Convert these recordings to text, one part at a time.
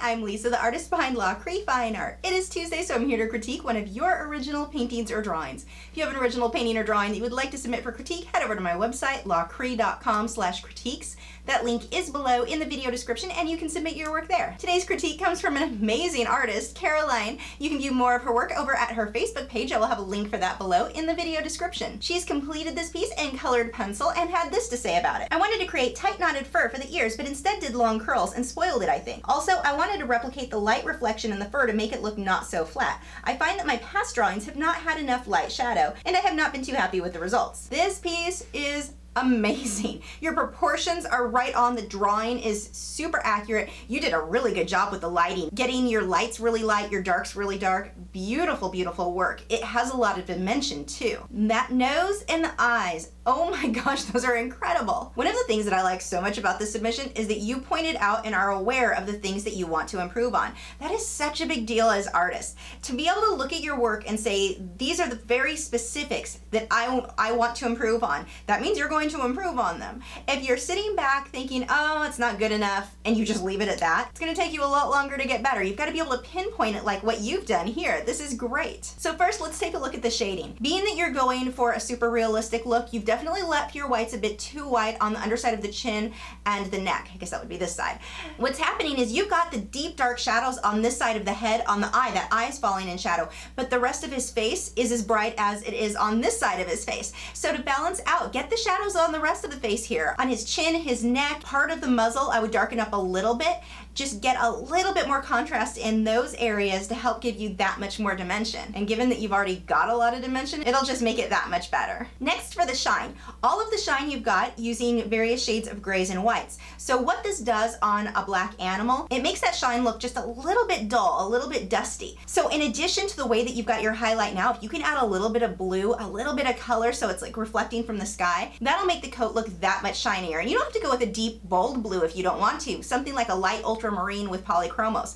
I'm Lisa, the artist behind Lachri Fine Art. It is Tuesday, so I'm here to critique one of your original paintings or drawings. If you have an original painting or drawing that you would like to submit for critique, head over to my website, lachri.com/critiques. That link is below in the video description, and you can submit your work there. Today's critique comes from an amazing artist, Caroline. You can view more of her work over at her Facebook page. I will have a link for that below in the video description. She's completed this piece in colored pencil and had this to say about it. I wanted to create tight knotted fur for the ears, but instead did long curls and spoiled it, I think. Also, I wanted to replicate the light reflection in the fur to make it look not so flat. I find that my past drawings have not had enough light shadow, and I have not been too happy with the results. This piece is amazing. Your proportions are right on. The drawing is super accurate. You did a really good job with the lighting, getting your lights really light, your darks really dark. Beautiful, beautiful work. It has a lot of dimension too. That nose and the eyes, oh my gosh, those are incredible. One of the things that I like so much about this submission is that you pointed out and are aware of the things that you want to improve on. That is such a big deal as artists. To be able to look at your work and say, these are the very specifics that I want to improve on, that means you're going to improve on them. If you're sitting back thinking, oh, it's not good enough, and you just leave it at that, it's gonna take you a lot longer to get better. You've got to be able to pinpoint it like what you've done here. This is great. So first, let's take a look at the shading. Being that you're going for a super realistic look, you've definitely left your whites a bit too white on the underside of the chin and the neck. I guess that would be this side. What's happening is you've got the deep dark shadows on this side of the head, on the eye. That eye is falling in shadow, but the rest of his face is as bright as it is on this side of his face. So to balance out, get the shadows on the rest of the face here. On his chin, his neck, part of the muzzle, I would darken up a little bit. Just get a little bit more contrast in those areas to help give you that much more dimension. And given that you've already got a lot of dimension, it'll just make it that much better. Next, for the shine. All of the shine you've got using various shades of grays and whites. So what this does on a black animal, it makes that shine look just a little bit dull, a little bit dusty. So in addition to the way that you've got your highlight now, if you can add a little bit of blue, a little bit of color so it's like reflecting from the sky, that'll make the coat look that much shinier. And you don't have to go with a deep, bold blue if you don't want to. Something like a light ultramarine with polychromos.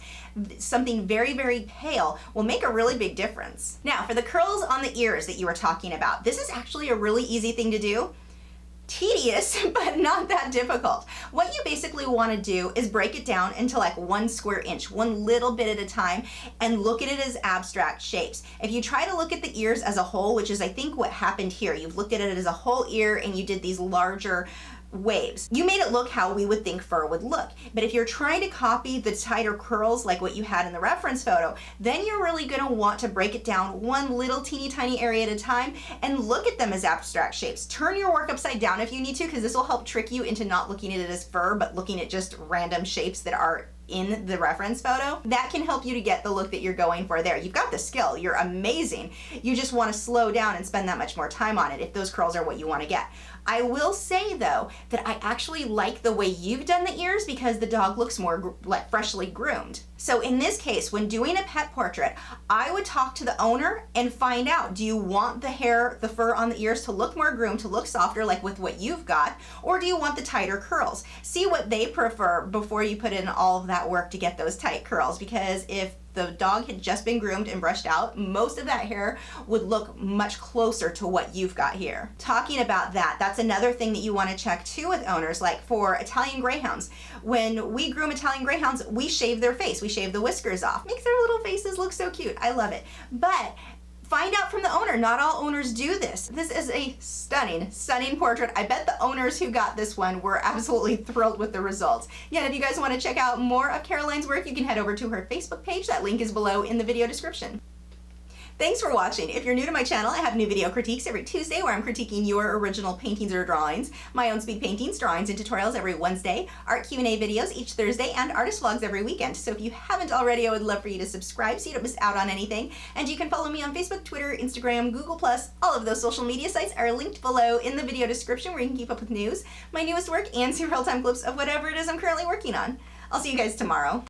Something very, very pale will make a really big difference. Now, for the curls on the ears that you were talking about, this is actually a really easy thing to do. Tedious, but not that difficult. What you basically want to do is break it down into like 1 square inch, one little bit at a time, and look at it as abstract shapes. If you try to look at the ears as a whole, which is I think what happened here, you've looked at it as a whole ear and you did these larger waves. You made it look how we would think fur would look. But if you're trying to copy the tighter curls like what you had in the reference photo, then you're really going to want to break it down one little teeny tiny area at a time and look at them as abstract shapes. Turn your work upside down if you need to, because this will help trick you into not looking at it as fur, but looking at just random shapes that are in the reference photo. That can help you to get the look that you're going for there. You've got the skill, you're amazing. You just want to slow down and spend that much more time on it if those curls are what you want to get. I will say though that I actually like the way you've done the ears because the dog looks more like freshly groomed. So in this case, when doing a pet portrait, I would talk to the owner and find out, do you want the hair, the fur on the ears to look more groomed, to look softer like with what you've got, or do you want the tighter curls? See what they prefer before you put in all of that work to get those tight curls, because if the dog had just been groomed and brushed out, most of that hair would look much closer to what you've got here. Talking about that, that's another thing that you want to check too with owners, like for Italian Greyhounds. When we groom Italian Greyhounds, we shave their face, we shave the whiskers off. Makes their little faces look so cute. I love it. But find out from the owner. Not all owners do this. This is a stunning, stunning portrait. I bet the owners who got this one were absolutely thrilled with the results. Yeah, if you guys want to check out more of Caroline's work, you can head over to her Facebook page. That link is below in the video description. Thanks for watching. If you're new to my channel, I have new video critiques every Tuesday where I'm critiquing your original paintings or drawings, my own speed paintings, drawings, and tutorials every Wednesday, art Q&A videos each Thursday, and artist vlogs every weekend. So if you haven't already, I would love for you to subscribe so you don't miss out on anything. And you can follow me on Facebook, Twitter, Instagram, Google+. All of those social media sites are linked below in the video description where you can keep up with news, my newest work, and see real-time clips of whatever it is I'm currently working on. I'll see you guys tomorrow.